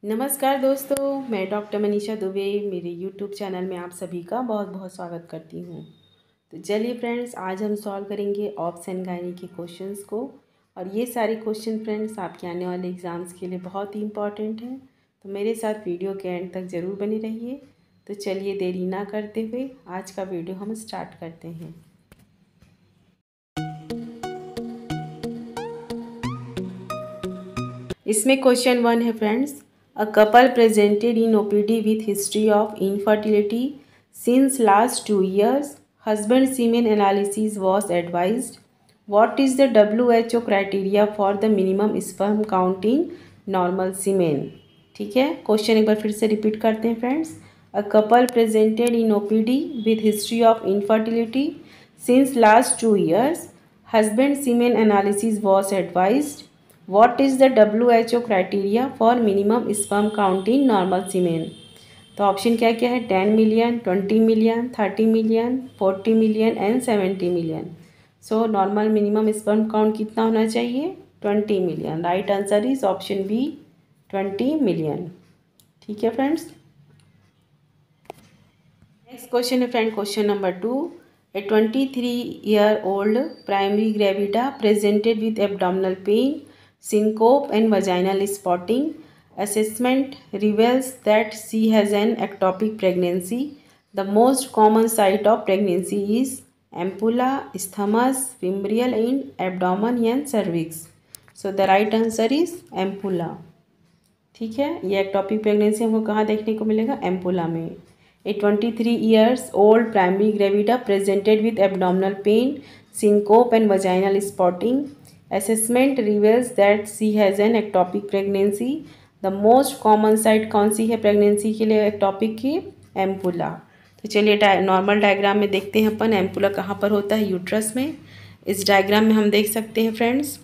नमस्कार दोस्तों, मैं डॉक्टर मनीषा दुबे मेरे यूट्यूब चैनल में आप सभी का बहुत बहुत स्वागत करती हूँ। तो चलिए फ्रेंड्स, आज हम सॉल्व करेंगे ऑब्स एंड गायनी के क्वेश्चंस को। और ये सारे क्वेश्चन फ्रेंड्स आपके आने वाले एग्ज़ाम्स के लिए बहुत ही इंपॉर्टेंट हैं, तो मेरे साथ वीडियो के एंड तक ज़रूर बने रहिए। तो चलिए देरी ना करते हुए आज का वीडियो हम स्टार्ट करते हैं। इसमें क्वेश्चन 1 है friends, A couple presented in OPD with history of infertility since last 2 years. Husband semen analysis was advised. What is the WHO criteria for the minimum sperm count in normal semen? ठीक है, question एक बार फिर से repeat करते हैं friends. A couple presented in OPD with history of infertility since last 2 years. Husband semen analysis was advised. What is the WHO criteria for minimum sperm count in normal semen? तो option क्या क्या है? 10 million, 20 million, 30 million, 40 million and 70 million. So normal minimum sperm count कितना होना चाहिए? 20 million. Right answer is option B, 20 million. ठीक है friends. Next question है friend, question number 2। A 23-year-old primary gravida presented with abdominal pain, syncope and vaginal spotting. Assessment reveals that she has an ectopic pregnancy. The most common site of pregnancy is ampulla, isthmus, fimbrial and abdomen and cervix. So the right answer is ampulla. ठीक है, ये ectopic pregnancy हमको कहाँ देखने को मिलेगा? Ampulla में। A 23 years old primary gravida presented with abdominal pain, syncope and vaginal spotting. Assessment reveals that she has an ectopic pregnancy. The most common site कौन सी है प्रेगनेंसी के लिए एक्टोपिक की? एम्पुला। तो चलिए नॉर्मल डायग्राम में देखते हैं अपन एम्पुला कहाँ पर होता है? यूट्रस में। इस डायग्राम में हम देख सकते हैं फ्रेंड्स,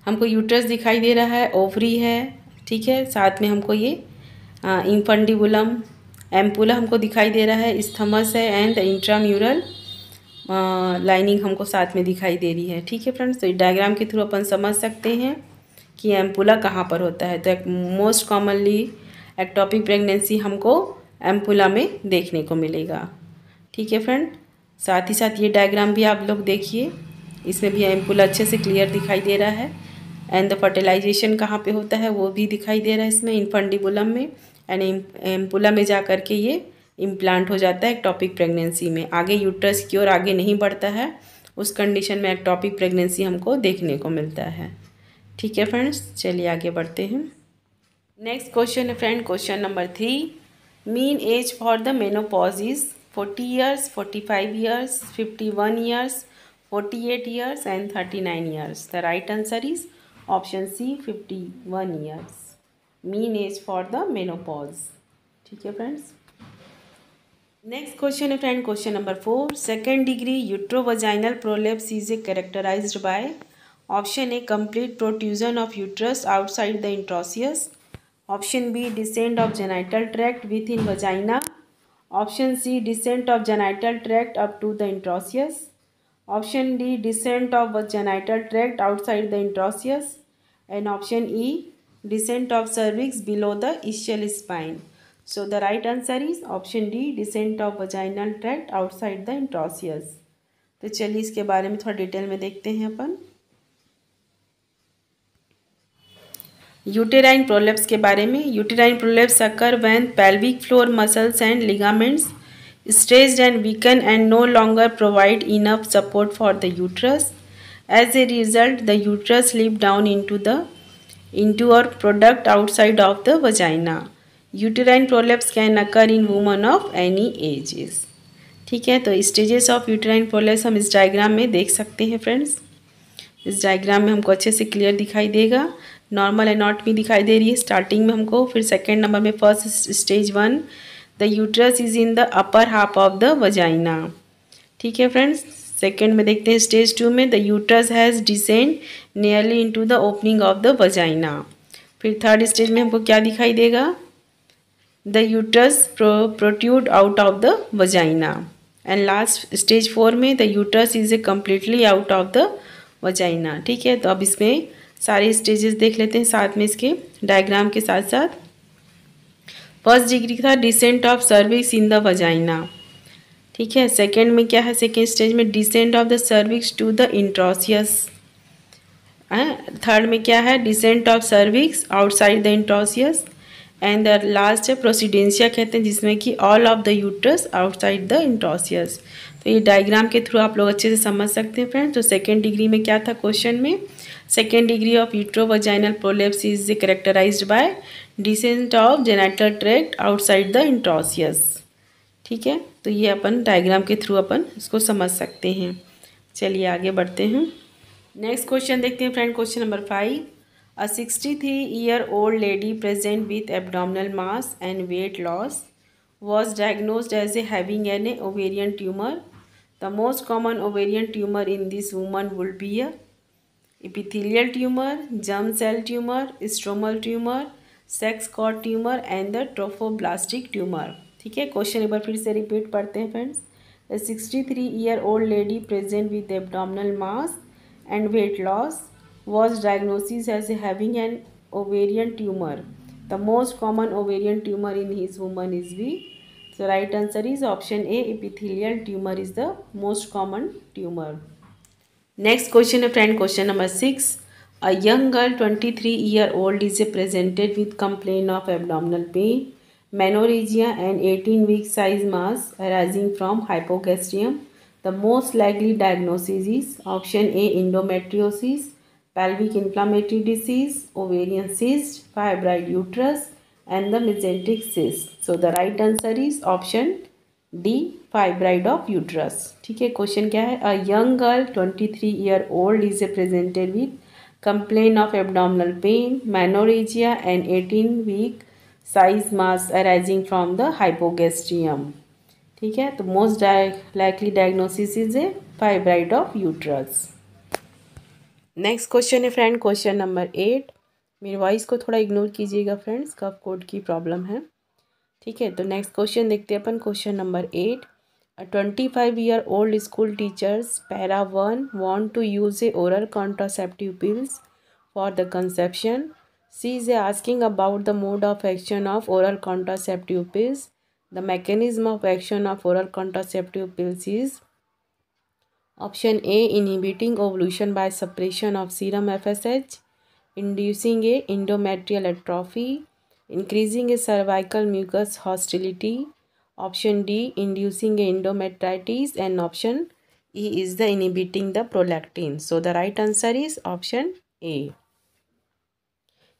हमको यूट्रस दिखाई दे रहा है, ओवरी है, ठीक है, साथ में हमको ये इंफंडिबुलम, एम्पुला हमको दिखाई दे रहा है, स्थमस है एंड द इंट्राम्यूरल लाइनिंग हमको साथ में दिखाई दे रही है। ठीक है फ्रेंड्स, तो डायग्राम के थ्रू अपन समझ सकते हैं कि एम्पुला कहाँ पर होता है। तो मोस्ट कॉमनली एक्टोपिक प्रेगनेंसी हमको एम्पुला में देखने को मिलेगा। ठीक है फ्रेंड, साथ ही साथ ये डायग्राम भी आप लोग देखिए, इसमें भी एम्पुला अच्छे से क्लियर दिखाई दे रहा है। एंड द फर्टिलाइजेशन कहाँ पे होता है वो भी दिखाई दे रहा है इसमें, इनफंडिबुलम में। एंड एम्पुला में जा कर के ये इम्प्लांट हो जाता है एक्टोपिक प्रेगनेंसी में। आगे यूट्रस की ओर आगे नहीं बढ़ता है, उस कंडीशन में एक्टोपिक प्रेगनेंसी हमको देखने को मिलता है। ठीक है फ्रेंड्स, चलिए आगे बढ़ते हैं। नेक्स्ट क्वेश्चन है friend, question number 3। Mean age for the menopause is 40 years, 45 years, 51 years, 48 years and 39 years. The right answer is option C, 51 years. Mean age for the menopause. ठीक है फ्रेंड्स। नेक्स्ट क्वेश्चन है friend, question number 4। Second degree uterovaginal prolapse is a characterized by option A complete protrusion of uterus outside the introitus, option B descent of genital tract within vagina, option C descent of genital tract up to the introitus, option D descent of genital tract outside the introitus, and option E descent of cervix below the ischial spine. So the right answer is option D, descent of vaginal tract outside the introitus. तो चलिए इसके बारे में थोड़ा detail में देखते हैं अपन। Uterine prolapse के बारे में। Uterine prolapse occur when pelvic floor muscles and ligaments stretched and weaken and no longer provide enough support for the uterus. As a result, the uterus slip down into or product outside of the vagina. Uterine prolapse can occur in women of any ages. ठीक है, तो stages of uterine prolapse हम इस diagram में देख सकते हैं friends. इस डायग्राम में हमको अच्छे से क्लियर दिखाई देगा, नॉर्मल एनाटॉमी दिखाई दे रही है स्टार्टिंग में हमको। फिर सेकेंड नंबर में first stage 1, the uterus is in the upper half of the vagina. ठीक है फ्रेंड्स, सेकेंड में देखते हैं स्टेज 2 में the uterus has descend nearly into the opening of the vagina. फिर थर्ड स्टेज में हमको क्या दिखाई देगा? The uterus protrude out of the vagina. And last stage 4 में the uterus is a completely out of the vagina. ठीक है, तो अब इसमें सारे स्टेजेस देख लेते हैं साथ में इसके डायग्राम के साथ साथ। फर्स्ट डिग्री था descent of cervix in the vagina, ठीक है। सेकेंड में क्या है, सेकेंड स्टेज में descent of the cervix to the introitus. Third में क्या है, descent of cervix outside the introitus. And the last है प्रोसीडेंशिया कहते हैं, जिसमें कि all of the uterus outside the introitus. तो ये डायग्राम के थ्रू आप लोग अच्छे से समझ सकते हैं फ्रेंड्स। तो सेकेंड डिग्री में क्या था क्वेश्चन में, second degree of uterovaginal prolapse is characterized by descent of genital tract outside the introitus, ठीक है। तो ये अपन डायग्राम के थ्रू अपन इसको समझ सकते हैं। चलिए आगे बढ़ते हैं। नेक्स्ट क्वेश्चन देखते हैं friend, question number 5। A 63-year-old lady present with abdominal mass and weight loss was diagnosed as having an ovarian tumor. The most common ovarian tumor in this woman would be a epithelial tumor, germ cell tumor, stromal tumor, sex cord tumor and the trophoblastic tumor, ठीक है। Question एक बार फिर से repeat पढ़ते हैं friends. A 63-year-old lady present with abdominal mass and weight loss was diagnosed as having an ovarian tumor. The most common ovarian tumor in his woman is B. So right answer is option A, epithelial tumor is the most common tumor. Next question है friend, question number 6. A young girl 23-year-old is presented with complaint of abdominal pain, menorrhagia and 18-week size mass arising from hypogastrium. The most likely diagnosis is option A, endometriosis, pelvic inflammatory disease, ovarian cyst, fibroid uterus and the mesenteric cyst. So the right answer is option D, fibroid of uterus, ठीक है। Question क्या है, a young girl 23-year-old is presented with complaint of abdominal pain, menorrhagia and 18-week size mass arising from the hypogastrium, ठीक है। तो most likely diagnosis is a fibroid of uterus. Next question है friend, question number 8। मेरी voice को थोड़ा ignore कीजिएगा friends, कफ code की problem है, ठीक है। तो नेक्स्ट क्वेश्चन देखते हैं अपन, question number 8। A 25-year-old school teachers para 1 want to use a oral contraceptive pills for the conception. She is asking about the mode of action of oral contraceptive pills. The mechanism of action of oral contraceptive pills is option A, inhibiting ovulation by suppression of serum FSH, inducing a endometrial atrophy, increasing a cervical mucus hostility, option D, inducing a endometritis, and option E is the inhibiting the prolactin. So the right answer is option A,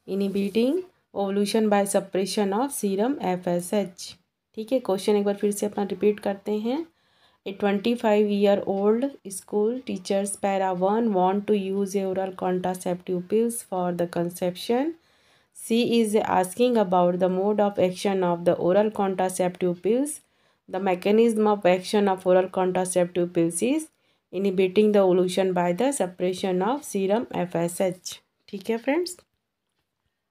inhibiting ovulation by suppression of serum FSH, ठीक है। Question एक बार फिर से अपना repeat करते हैं। A 25-year-old school teachers para 1 want to use oral contraceptive pills for the conception. She is asking about the mode of action of the oral contraceptive pills. The mechanism of action of oral contraceptive pills is inhibiting the ovulation by the suppression of serum FSH, ठीक है friends.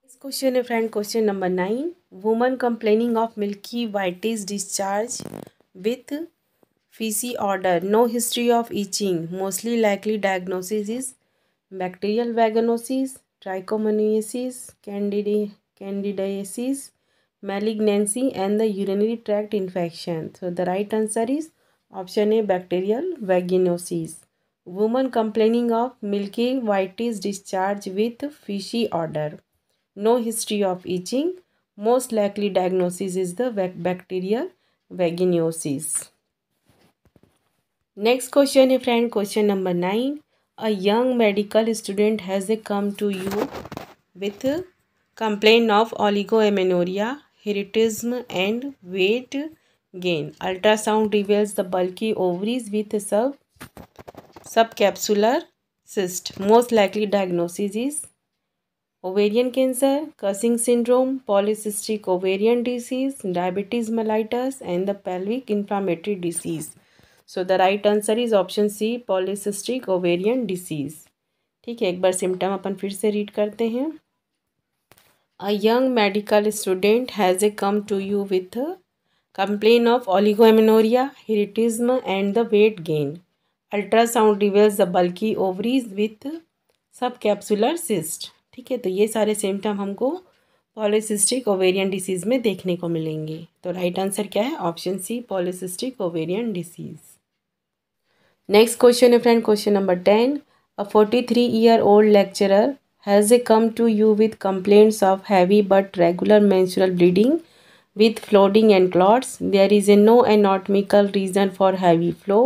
इस question है friend, question number 9। Woman complaining of milky whitish discharge with feces odor, no history of itching, mostly likely diagnosis is bacterial vaginosis, trichomoniasis, candidiasis, malignancy and the urinary tract infection. So the right answer is option A, bacterial vaginosis. Woman complaining of milky whitish discharge with fishy odor, no history of itching, most likely diagnosis is the bacterial vaginosis. Next question है friend, question number 9। A young medical student has a come to you with complain of oligomenorrhea, hirsutism and weight gain. Ultrasound reveals the bulky ovaries with subcapsular cyst. Most likely diagnosis is ovarian cancer, Cushing syndrome, polycystic ovarian disease, diabetes mellitus and the pelvic inflammatory disease. So the right answer is option C, polycystic ovarian disease, ठीक है। एक बार symptom अपन फिर से read करते हैं। A young medical student has come to you with complaint of oligoamenorrhea, hirsutism and the weight gain. Ultrasound reveals the bulky ovaries with सब capsular cyst. ठीक है, तो ये सारे सिम्टम हमको पॉलीसिस्टिक ओवेरियन डिसीज़ में देखने को मिलेंगे। तो राइट आंसर क्या है? Option C, polycystic ovarian disease. Next question है friend, question number 10। A 43-year-old lecturer has come to you with complaints of heavy but regular menstrual bleeding with flooding and clots. There is no anatomical reason for heavy flow.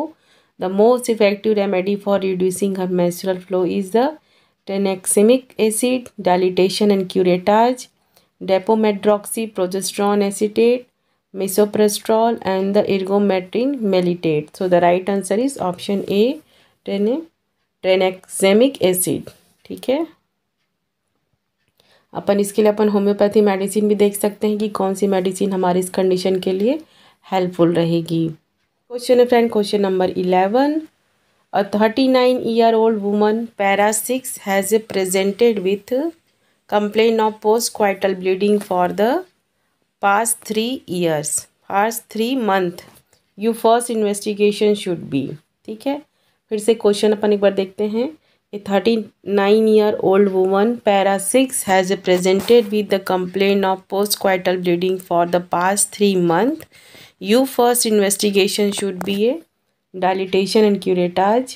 The most effective remedy for reducing her menstrual flow is the tranexamic acid, dilatation and curettage, depomedroxyprogesterone acetate, misoprostol, and the ergometrin mellitate. So the right answer is option A, tranexamic acid. ठीक है, अपन इसके लिए अपन homeopathy medicine भी देख सकते हैं कि कौन सी मेडिसिन हमारी इस कंडीशन के लिए हेल्पफुल रहेगी। क्वेश्चन है friend, question number 11। A 39-year-old woman para 6 has presented with complaint of postcoital bleeding for the past 3 years, past 3 month. You first investigation should be। ठीक है, फिर से क्वेश्चन अपन एक बार देखते हैं। A 39-year-old woman para 6 has presented with the complaint of postcoital bleeding for the past 3 months. You first investigation should be a dilatation and curettage,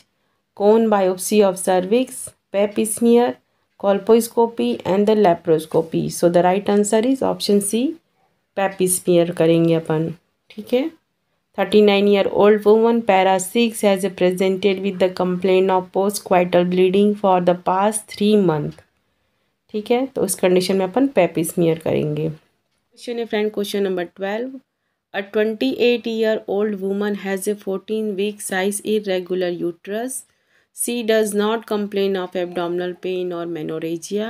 cone biopsy of cervix, pap smear, colposcopy and the laparoscopy. So the right answer is option C, pap smear करेंगे अपन। ठीक है, 39-year-old woman para 6 has presented with the complaint of postcoital bleeding for the past 3 months। ठीक है, तो उस condition में अपन पेप smear करेंगे। क्वेश्चन है friend, question number 12। A 28-year-old woman has a 14-week size irregular uterus. She does not complain of abdominal pain or menorrhagia.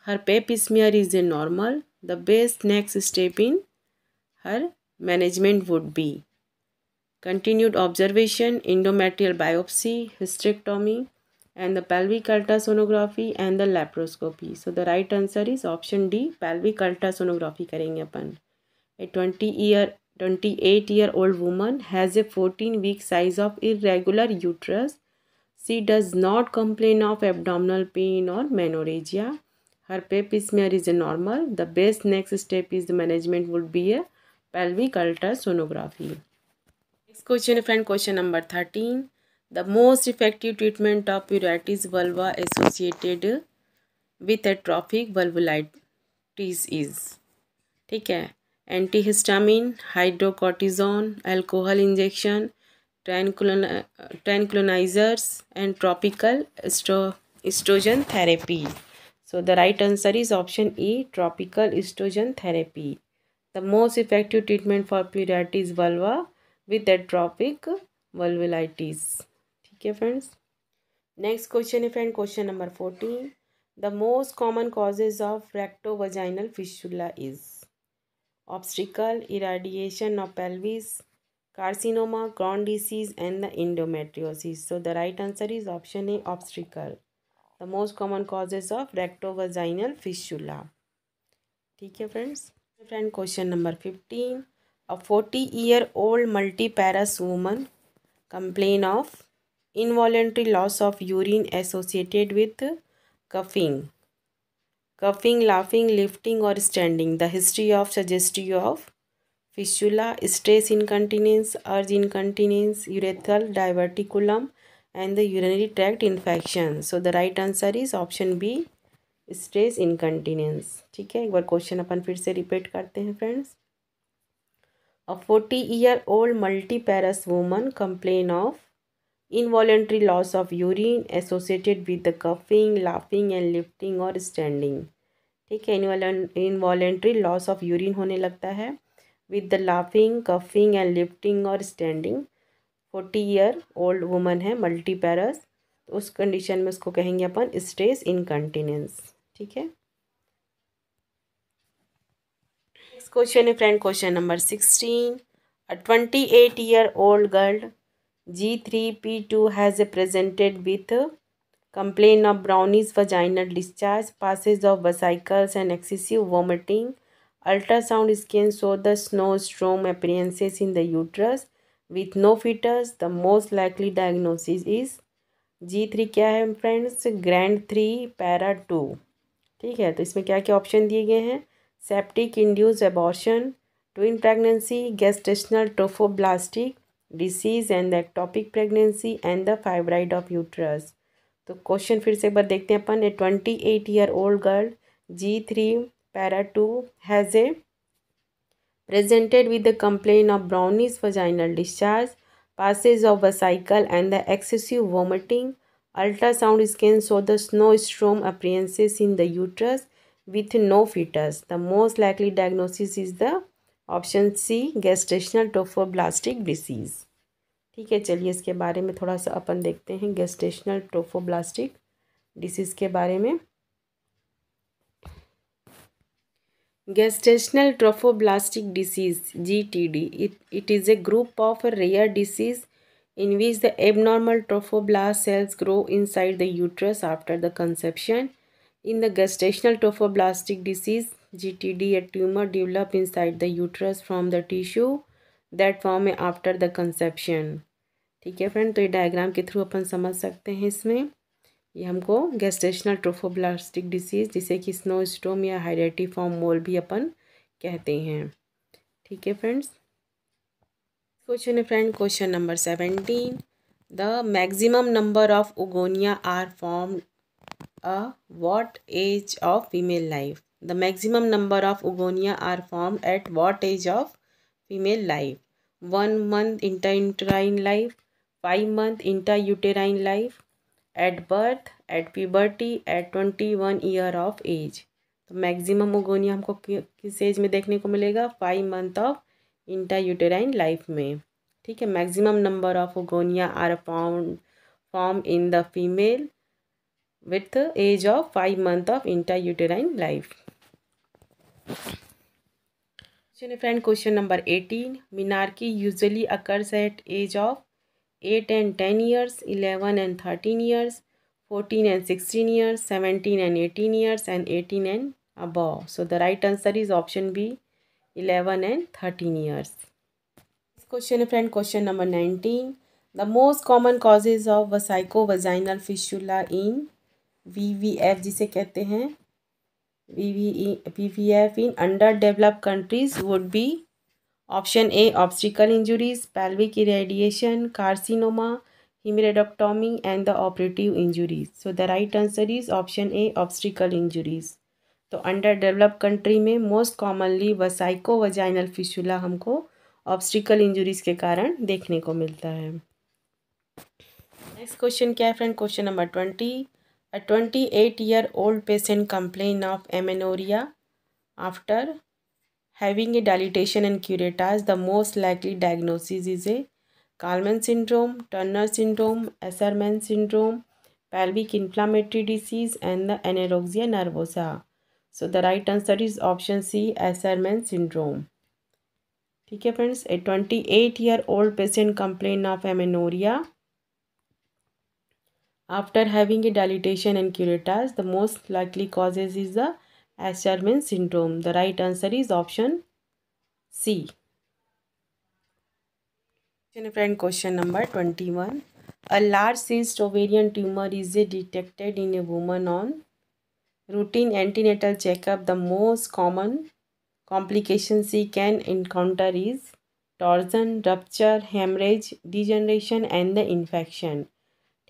Her pap smear is a normal. The best next step in her management would be continued observation, endometrial biopsy, hysterectomy, and the pelvic ultrasonography and the laparoscopy. So the right answer is option D, pelvic ultrasonography करेंगे अपन। A 28-year-old woman has a 14-week size of irregular uterus. She does not complain of abdominal pain or menorrhagia. Her pap smear is normal. The best next step is the management would be a pelvic ultrasonography. Next question friend, question number 13. The most effective treatment of pruritus vulva associated with atrophic vulvulitis is, ठीक है, antihistamine, hydrocortisone, alcohol injection, tranquilizers and tropical oestrogen therapy. So the right answer is option E, tropical estrogen therapy. The most effective treatment for pruritus vulva with atrophic vulvulitis. ठीक है friends, next question है friend, question number 14. The most common causes of rectovaginal fistula is obstetrical, irradiation of pelvis, carcinoma, Crohn disease and the endometriosis. So the right answer is option A, obstetrical. The most common causes of rectovaginal fistula. ठीक है friends, friend question number 15. A 40-year-old multiparous woman complain of involuntary loss of urine associated with coughing, laughing, lifting or standing. The history of suggestive of fistula, stress incontinence, urge incontinence, urethral diverticulum and the urinary tract infection. So the right answer is option B, stress incontinence. ठीक है, एक बार question अपन फिर से repeat करते हैं friends. A 40-year-old multiparous woman complain of involuntary loss of urine associated with the coughing, laughing and lifting or standing. ठीक है, involuntary loss of urine होने लगता है with the laughing, coughing and lifting और standing. 40-year-old woman है मल्टीपैरस, तो उस condition में उसको कहेंगे अपन स्ट्रेस इनकंटिनेंस. ठीक है, नेक्स्ट क्वेश्चन है friend, question number 16. A 28-year-old girl G3P2 has presented with complaint of brownish vaginal discharge, passage of vesicles and excessive vomiting. Ultrasound scan show the snowstorm appearances in the uterus with no fetus. The most likely diagnosis is G3 क्या है friends? Grand 3 para 2। ठीक है, तो इसमें क्या क्या option दिए गए हैं? Septic induce abortion, twin pregnancy, gestational trophoblastic disease and the ectopic pregnancy and the fibroid of uterus. तो क्वेश्चन फिर से एक बार देखते हैं अपन। ए 28-year-old girl G3 para 2 has a presented with the complaint of brownish vaginal discharge, passage of vesicle and the excessive vomiting. Ultrasound scan show the snowstorm appearances in the uterus with no fetus. The most likely diagnosis is the option C, gestational trophoblastic disease. ठीक है, चलिए इसके बारे में थोड़ा सा अपन देखते हैं गेस्टेशनल ट्रोफोब्लास्टिक डिसीज़ के बारे में। Gestational trophoblastic disease (GTD). It is a group of rare disease in which the abnormal trophoblast cells grow inside the uterus after the conception. In the gestational trophoblastic disease (GTD), a tumor develops inside the uterus from the tissue that form after the conception. ठीक है friend, तो ये diagram के through अपन समझ सकते हैं इसमें। ये हमको गेस्टेशनल ट्रोफोब्लास्टिक डिसीज़ जिसे कि स्नोस्टोम या हाइडेटिफॉर्म मोल भी अपन कहते हैं। ठीक है फ्रेंड्स, क्वेश्चन है friend, question number 17। The maximum number of oogonia are formed a what age of female life? The maximum number of oogonia are formed at what age of female life? 1 month intrauterine life, 5 month intrauterine life, at birth, at puberty, at 21 year of age. तो maximum oogonia हमको किस as में देखने को मिलेगा? 5 month of intrauterine life में। ठीक है, maximum number of oogonia are form in the female with age of 5 month of intrauterine life. Friend, question number 18। Menarche usually occurs at age of 8 and 10 years, 11 and 13 years, 14 and 16 years, 17 and 18 years, and 18 and above. So the right answer is option B, 11 and 13 years. This question, friend, question number 19. The most common causes of vesicovaginal fistula in VVF जिसे कहते हैं VVF in underdeveloped countries would be option A, obstetrical injuries, pelvic irradiation, carcinoma, hemirectomy, and the operative injuries. So the right answer is option A, obstetrical injuries. तो under develop country में most commonly वसाइकोवजाइनल fistula हमको obstacle injuries के कारण देखने को मिलता है। Next question क्या है friend? Question number 20। A 28-year-old patient complain of amenorrhoea after having a dilatation and curettage. The most likely diagnosis is a Kallmann syndrome, Turner syndrome, Asherman syndrome, pelvic inflammatory disease, and the anorexia nervosa. So the right answer is option C, Asherman syndrome. ठीक है friends, a 28-year-old patient complain of amenorrhea after having a dilatation and curettage. The most likely causes is the Asherman syndrome. The right answer is option C. Friend, question number 21. A large cyst ovarian tumor is detected in a woman on routine antenatal checkup. The most common complications she can encounter is torsion, rupture, hemorrhage, degeneration and the infection.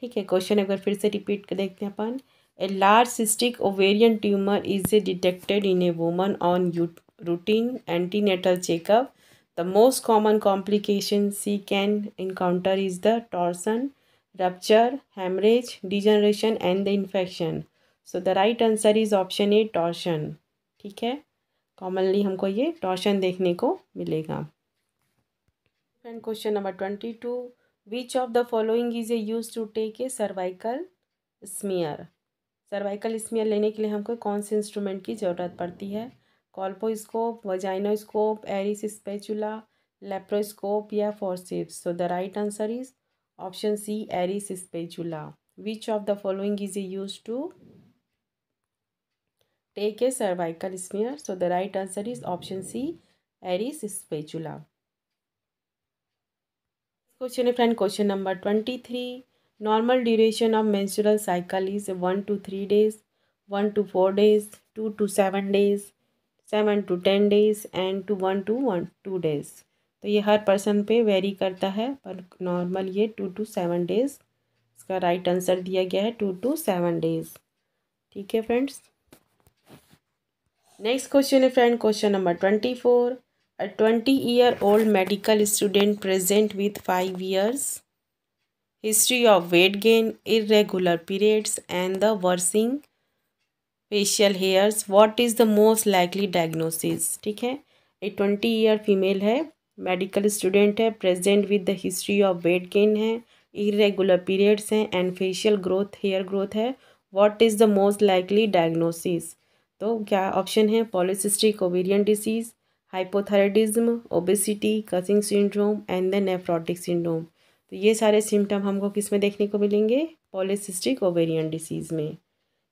ठीक है, question एक बार फिर से repeat कर देखते हैं अपन। A large cystic ovarian tumour is detected in a woman on routine antenatal checkup. The most common complications she can encounter is the torsion, rupture, hemorrhage, degeneration and the infection. So the right answer is option A, torsion. ठीक है, commonly हमको ये torsion देखने को मिलेगा। Friend, question number 22। Which of the following is use to take a cervical smear? Cervical smear लेने के लिए हमको कौन से इंस्ट्रूमेंट की ज़रूरत पड़ती है? Colposcope, vaginoscope, Ayre's spatula, laparoscope या forceps? So the right answer is option C, Ayre's spatula. Which of the following is use to take a cervical smear? So the right answer is option C, Ayre's spatula. Question है friend, question number 23। Normal duration of menstrual cycle is 1 to 3 days, 1 to 4 days, 2 to 7 days, 7 to 10 days and to 1 to 2 days। तो ये हर person पे very करता है, पर normal ये 2 to 7 days। इसका right answer दिया गया है 2 to 7 days। ठीक है फ्रेंड्स। नेक्स्ट क्वेश्चन है friend, question number 24। A 20-year-old medical student present with 5 years history of weight gain, irregular periods and the worsening facial hairs, what is the most likely diagnosis। ठीक है, एक 20 year female है, medical student है, present with the history of weight gain है, irregular periods हैं and facial growth, hair growth है। What is the most likely diagnosis. तो क्या ऑप्शन है, polycystic ovarian disease, hypothyroidism, obesity, Cushing syndrome and the nephrotic syndrome. तो ये सारे symptom हमको किस में देखने को मिलेंगे, पॉलीसिस्टिक ओवेरियन डिसीज़ में।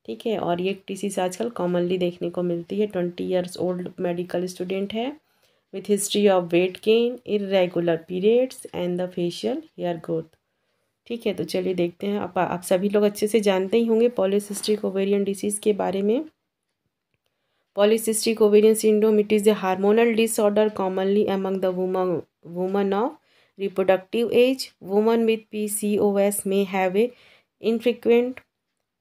ठीक है, और ये डिसीज़ आजकल कॉमनली देखने को मिलती है। 20 years ओल्ड मेडिकल स्टूडेंट है with history of weight gain, irregular periods and the facial hair growth. ठीक है, तो चलिए देखते हैं। आप सभी लोग अच्छे से जानते ही होंगे पॉलीसिस्टिक ओवेरियन डिसीज़ के बारे में। Polycystic ovarian syndrome, it is a hormonal disorder commonly among the woman of reproductive age. Women with PCOS may have a infrequent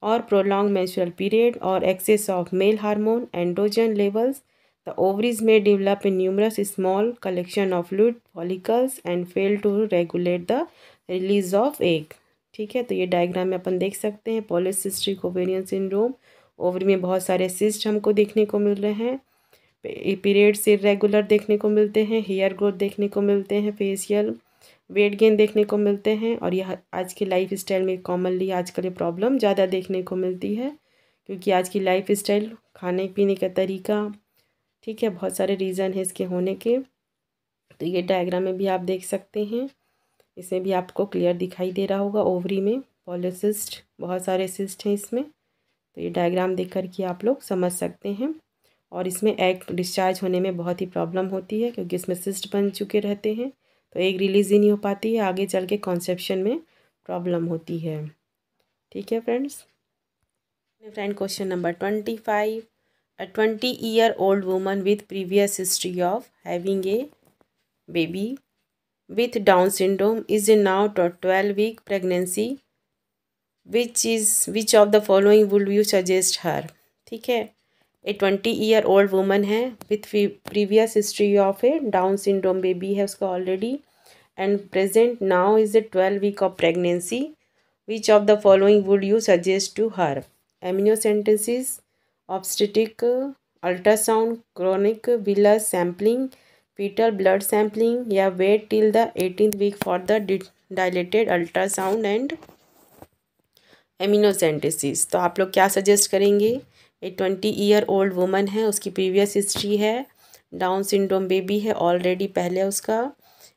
or prolonged menstrual period or excess of male hormone androgen levels. The ovaries may develop a numerous small collection of fluid follicles and fail to regulate the release of egg। ठीक है, तो ये diagram में अपन देख सकते हैं polycystic ovarian syndrome. Ovary में बहुत सारे सिस्ट हमको देखने को मिल रहे हैं, पीरियड्स इरेगुलर देखने को मिलते हैं, हेयर ग्रोथ देखने को मिलते हैं, फेशियल वेट गेन देखने को मिलते हैं। और यह आज की लाइफ स्टाइल में कॉमनली आजकल ये प्रॉब्लम ज़्यादा देखने को मिलती है, क्योंकि आज की लाइफ स्टाइल, खाने पीने का तरीका, ठीक है, बहुत सारे रीज़न है इसके होने के। तो ये डायग्राम में भी आप देख सकते हैं, इसमें भी आपको क्लियर दिखाई दे रहा होगा। ओवरी में पॉलीसिस्ट, बहुत सारे सिस्ट हैं इसमें। तो ये डायग्राम देख कर के आप लोग समझ सकते हैं। और इसमें एग डिस्चार्ज होने में बहुत ही प्रॉब्लम होती है, क्योंकि इसमें सिस्ट बन चुके रहते हैं, तो एग रिलीज ही नहीं हो पाती है, आगे चल के कॉन्सेप्शन में प्रॉब्लम होती है। ठीक है friends. Question number 25। A 20-year-old woman with previous history of having a baby with Down syndrome is in now 12-week pregnancy, which of the following would you suggest her. ठीक है, a 20-year-old woman है with previous history of a Down syndrome, baby है उसका already, and present now is a 12-week of pregnancy. Which of the following would you suggest to her? Amniocentesis, obstetric ultrasound, chronic villus sampling, fetal blood sampling, या wait till the 18th week for the dilated ultrasound and amniocentesis। तो आप लोग क्या suggest करेंगे। ए 20-year-old woman है, उसकी previous history है, down syndrome baby है ऑलरेडी पहले उसका,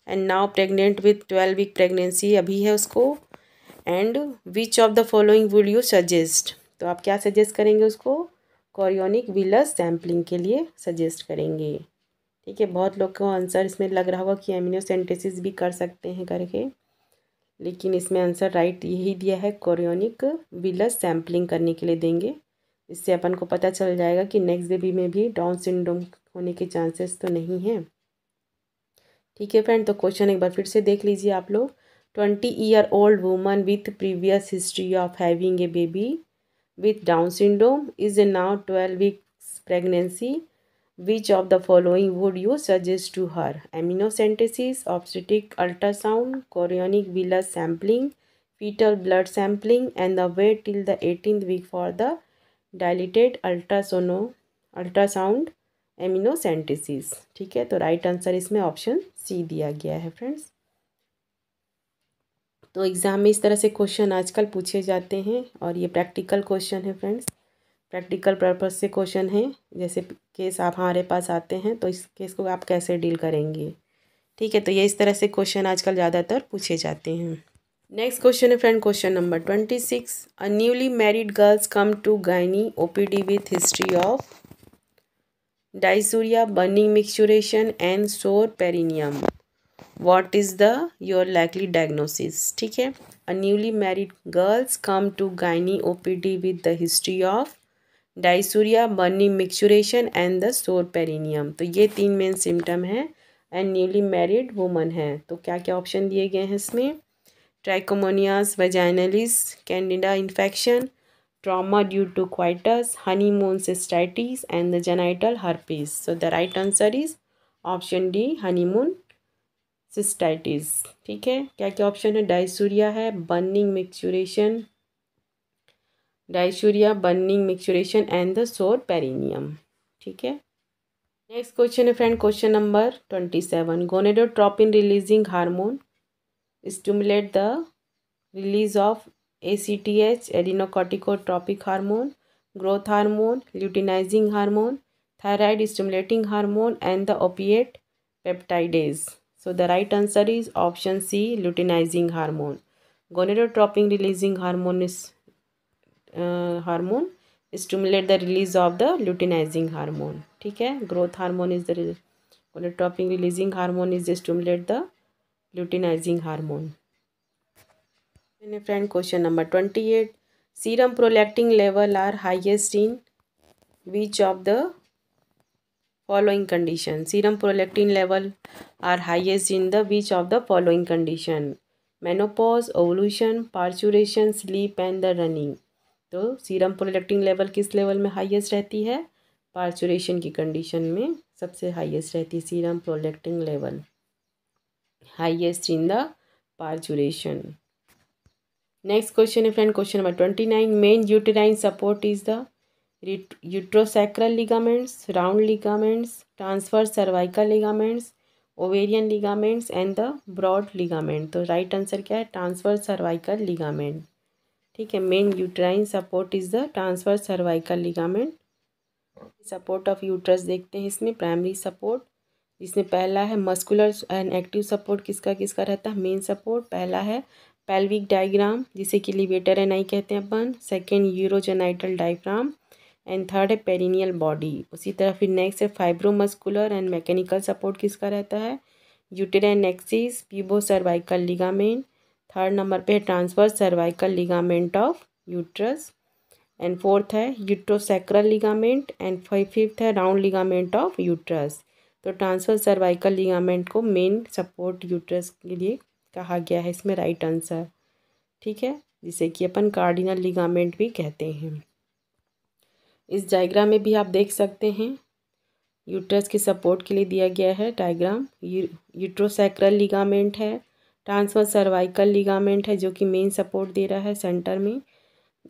and now pregnant with 12-week pregnancy अभी है उसको, and which of the following would you suggest. तो आप क्या सजेस्ट करेंगे उसको, कोरियोनिक विलस सैम्पलिंग के लिए सजेस्ट करेंगे। ठीक है, बहुत लोग को आंसर इसमें लग रहा होगा कि एमिनोसेंटेसिस भी कर सकते हैं करके, लेकिन इसमें आंसर राइट यही दिया है, कोरियोनिक विलस सैम्पलिंग करने के लिए देंगे। इससे अपन को पता चल जाएगा कि नेक्स्ट बेबी में भी डाउन सिंड्रोम होने के चांसेस तो नहीं हैं। ठीक है फ्रेंड, तो क्वेश्चन एक बार फिर से देख लीजिए आप लोग। 20-year-old woman with previous history of having a baby with Down syndrome is a now 12 weeks pregnancy. Which of the following would you suggest to her? Amniocentesis, obstetric ultrasound, chorionic villus sampling, fetal blood sampling, and the wait till the 18th week for the dilated ultrasound एमिनोसेंटेसिस। ठीक है, तो right answer इसमें option C दिया गया है friends. तो exam में इस तरह से क्वेश्चन आजकल पूछे जाते हैं, और ये प्रैक्टिकल क्वेश्चन है फ्रेंड्स, प्रैक्टिकल पर्पस से क्वेश्चन है। जैसे केस आप हमारे पास आते हैं तो इस केस को आप कैसे डील करेंगे। ठीक है, तो ये इस तरह से क्वेश्चन आजकल ज़्यादातर पूछे जाते हैं। नेक्स्ट क्वेश्चन है friend, question number 26। A newly married girls come to gynae OPD with history of dysuria, burning micturition and sore perineum. What is the your likely diagnosis, ठीक है। A newly married girls come to gynae OPD with the history of dysuria, burning micturition and the sore perineum. तो ये 3 main symptom हैं and newly married woman है। तो क्या क्या option दिए गए हैं इसमें? Trichomoniasis vaginalis, candida infection, trauma due to coitus, honeymoon cystitis and the genital herpes. So the right answer is option D, honeymoon cystitis, ठीक है। क्या क्या ऑप्शन है? डायसूरिया है, burning micturition and the sore perineum, ठीक है। नेक्स्ट क्वेश्चन है friend, question number 27। Gonadotropin releasing hormone stimulate the release of ACTH, adrenocorticotropic hormone, growth hormone, luteinizing hormone, thyroid stimulating hormone, and the opiate peptidase. So the right answer is option C, luteinizing hormone. Gonadotropin releasing hormone is hormone stimulate the release of the luteinizing hormone, ठीक है। growth hormone is the gonadotropin releasing hormone is stimulate the luteinizing hormone. Friend, question number 28. Serum prolactin level are highest in which of the following condition? Serum prolactin level are highest in the which of the following condition? Menopause, ovulation, parturition, sleep and the running. तो serum prolactin level किस level में highest रहती है? Parturition की condition में सबसे highest रहती है serum prolactin level, highest in the parturition. Next question है friend, question number 29। Main uterine support is the uterosacral ligaments, round ligaments, transverse cervical ligaments, ovarian ligaments and the broad ligament. तो right answer क्या है? Transverse cervical ligament, ठीक है। Main uterine support is the transverse cervical ligament. Support of uterus देखते हैं इसमें, primary support जिसमें पहला है मस्कुलर एंड एक्टिव सपोर्ट, किसका किसका रहता है? Main support. पहला है पेल्विक डायग्राम जिसे कि लिवेटर एनाई कहते हैं अपन, second urogenital diaphragm and third है पेरिनियल बॉडी। उसी तरह फिर नेक्स्ट है फाइब्रोमस्कुलर एंड मैकेनिकल सपोर्ट, किसका रहता है? Uterine nexus, pubocervical ligament. Third number पे है transverse cervical ligament of uterus and fourth है यूट्रोसैक्रल लिगामेंट एंड फिफ्थ है राउंड लिगामेंट ऑफ यूट्रस। तो ट्रांसफर सर्वाइकल लिगामेंट को मेन सपोर्ट यूट्रस के लिए कहा गया है, इसमें राइट आंसर, ठीक है, जिसे कि अपन कार्डिनल लिगामेंट भी कहते हैं। इस डायग्राम में भी आप देख सकते हैं यूट्रस के सपोर्ट के लिए दिया गया है डायग्राम। यूट्रोसैक्रल लिगामेंट है, ट्रांसफर सर्वाइकल लिगामेंट है जो कि मेन सपोर्ट दे रहा है सेंटर में,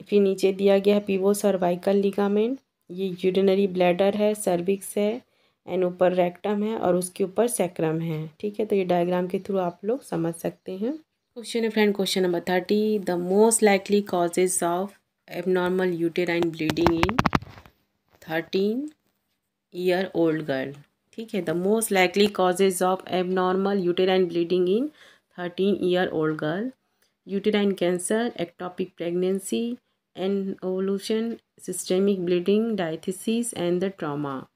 फिर नीचे दिया गया है पीवो सर्वाइकल लिगामेंट, ये यूरिनरी ब्लैडर है, सर्विक्स है एंड ऊपर रेक्टम है और उसके ऊपर सैक्रम है, ठीक है। तो ये डायग्राम के थ्रू आप लोग समझ सकते हैं। क्वेश्चन है friend, question number 30। The most likely causes of abnormal uterine bleeding in 13-year-old girl, ठीक है। The most likely causes of abnormal uterine bleeding in 13-year-old girl: uterine cancer, ectopic pregnancy, anovulation, systemic bleeding, diathesis and the trauma.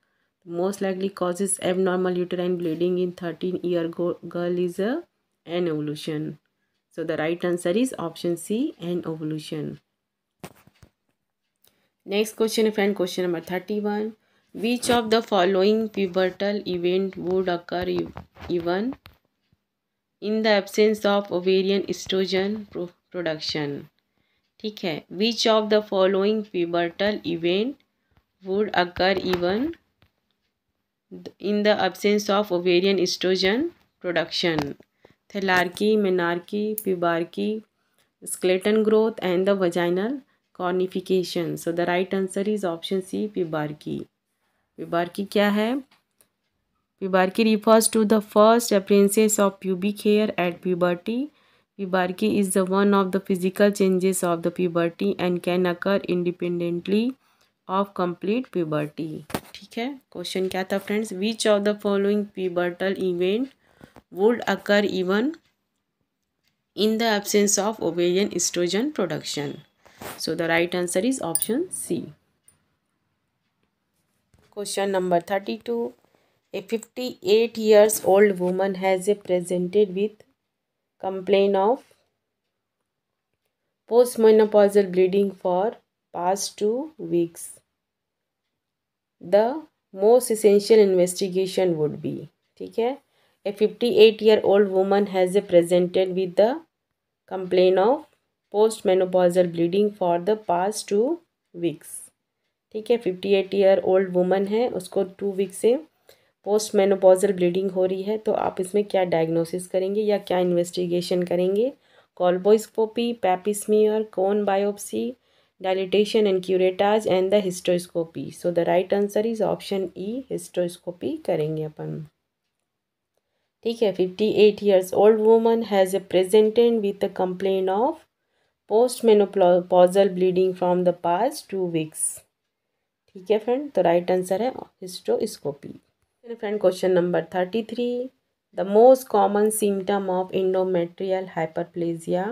Most likely causes abnormal uterine bleeding in 13-year girl is anevolution. So the right answer is option C, anevolution. Next question friend, question number 31. Which of the following pubertal event would occur even in the absence of ovarian estrogen production? ठीक है, which of the following pubertal event would occur even in the absence of ovarian estrogen production? Thelarchy, menarche, pubarchy, skeleton growth and the vaginal cornification. So the right answer is option C, pubarchy. Pubarchy क्या है? Pubarchy refers to the first appearances of pubic hair at puberty. Pubarchy is the one of the physical changes of the puberty and can occur independently of complete puberty. ठीक है, question क्या था friends? Which of the following pubertal event would occur even in the absence of ovarian estrogen production? So the right answer is option C. Question number 32. A 58 years old woman has presented with complaint of postmenopausal bleeding for past 2 weeks. The most essential investigation would be, ठीक है, a 58-year-old woman has presented with the complaint of postmenopausal bleeding for the past 2 weeks. ठीक है, 58-year-old woman है, उसको 2 week से post menopausal bleeding हो रही है। तो आप इसमें क्या डायग्नोसिस करेंगे या क्या इन्वेस्टिगेशन करेंगे? Colposcopy, pap smear, cone biopsy, dilatation and curettage and the hysteroscopy. So the right answer is option E, hysteroscopy करेंगे अपन। ठीक है, 58 years old woman has presented with a complaint of postmenopausal bleeding from the past 2 weeks. ठीक है friend, तो right answer है hysteroscopy. Friend question number 33, the most common symptom of endometrial hyperplasia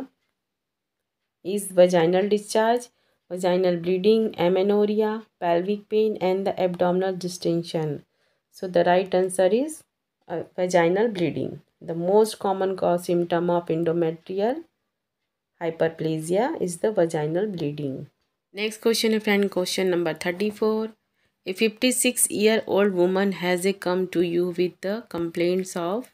is vaginal discharge, vaginal bleeding, amenorrhoea, pelvic pain and the abdominal distension. So the right answer is vaginal bleeding. The most common symptom of endometrial hyperplasia is the vaginal bleeding. Next question is friend question number 34. A 56-year-old woman has come to you with the complaints of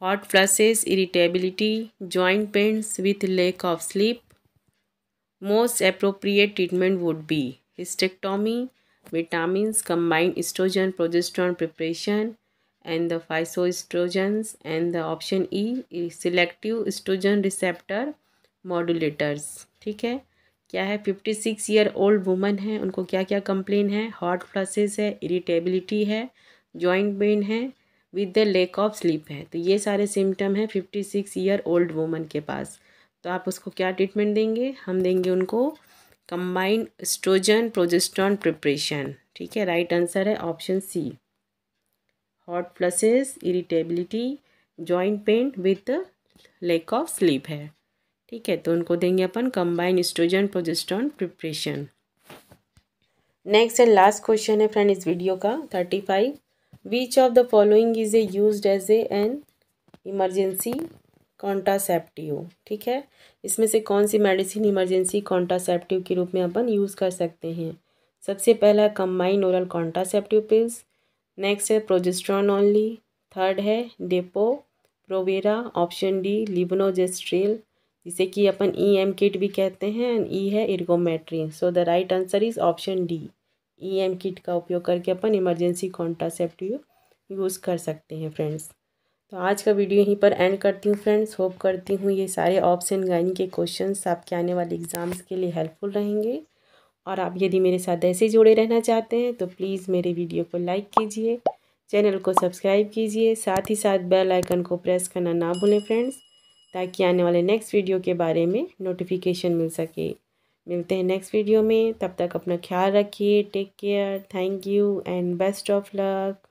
hot flushes, irritability, joint pains with lack of sleep. Most appropriate treatment would be hysterectomy, vitamins, combined estrogen progesterone preparation and the phytoestrogens, and the option E is selective estrogen receptor modulators. ठीक है, क्या है? 56-year-old woman है, उनको क्या क्या complain है? Hot flushes है, इरिटेबिलिटी है, जॉइंट पेन है, with the lack of sleep है। तो ये सारे सिम्टम हैं 56-year-old वुमन के पास। तो आप उसको क्या ट्रीटमेंट देंगे? हम देंगे उनको कंबाइंड एस्ट्रोजन प्रोजेस्टेरोन प्रिपरेशन। ठीक है, राइट आंसर है option C, hot flushes, irritability, joint pain with lack of sleep है। ठीक है, तो उनको देंगे अपन combined oestrogen progesterone preparation. Next and last question है फ्रेंड इस वीडियो का 35, which of the following is a used as an emergency contraceptive. ठीक है, इसमें से कौन सी मेडिसिन इमरजेंसी कॉन्ट्रासेप्टिव के रूप में अपन यूज़ कर सकते हैं? सबसे पहला combined oral contraceptive pills, next है प्रोजेस्टेरोन ओनली, थर्ड है डेपो प्रोवेरा, ऑप्शन डी लिबोनोजेस्ट्रेल, जिसे कि अपन EM किट भी कहते हैं, एंड ई है ergometrine. So the right answer is option D, EM kit का उपयोग करके अपन इमरजेंसी कॉन्ट्रासेप्टिव यूज़ कर सकते हैं फ्रेंड्स। तो आज का वीडियो यहीं पर एंड करती हूँ फ्रेंड्स। होप करती हूँ ये सारे ऑप्शन गाइनी के क्वेश्चंस आपके आने वाले एग्ज़ाम्स के लिए हेल्पफुल रहेंगे। और आप यदि मेरे साथ ऐसे जुड़े रहना चाहते हैं तो प्लीज़ मेरे वीडियो को लाइक कीजिए, चैनल को सब्सक्राइब कीजिए, साथ ही साथ बेल आइकन को प्रेस करना ना भूलें फ्रेंड्स, ताकि आने वाले नेक्स्ट वीडियो के बारे में नोटिफिकेशन मिल सके। मिलते हैं नेक्स्ट वीडियो में, तब तक अपना ख्याल रखिए। Take care, thank you and best of luck.